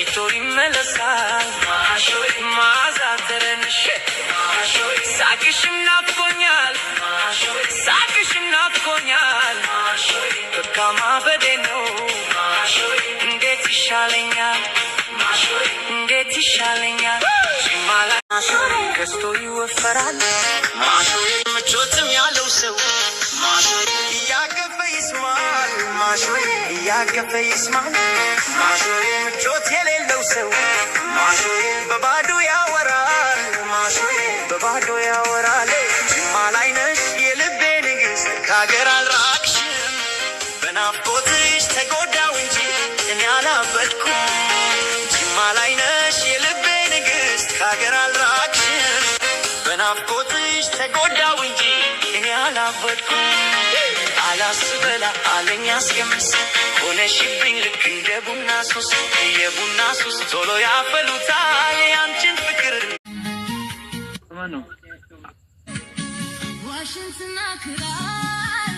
ሽቶሪ መለሳል ማሾይ ማዛተረንሽ ማሾይ ሳቅሽም ናፍቆኛል ማሾይ ሳቅሽም ናፍቆኛል ማሾይ በካማ በደኖ ማሾይ እንዴት ይሻለኛል ማሾይ እንዴት ይሻለኛል ሲማላ ማሾይ ከስቶ ይወፈራል ማሾይ ምቾትም ያለው ሰው ማሾይ ያከፈ ይስማል ማሾይ ያከፈ ይስማል ማሾይ ምቾት የሌለው ሰው ማሾይ በባዶ ያወራል ማሾይ በባዶ ያወራል ጅማ ላይ ነሽ የልቤ ንግስት ከሀገር አልራቅሽም በናፍቆትሽ ተጎዳው እንጂ እኔ አላበድኩም ጅማ ላይ ነሽ የልቤ ንግስት ከሀገር አልራቅሽም በናፍቆትሽ ተጎዳው እንጂ እኔ አላበድኩም አላስበላ አለኝ አስገምስ ሆነሽብኝ ልክ እንደ ቡና ሱስ የቡና ሱስ ቶሎ ያፈሉታል ያንቺን ፍቅር ዋሽንትና ክራር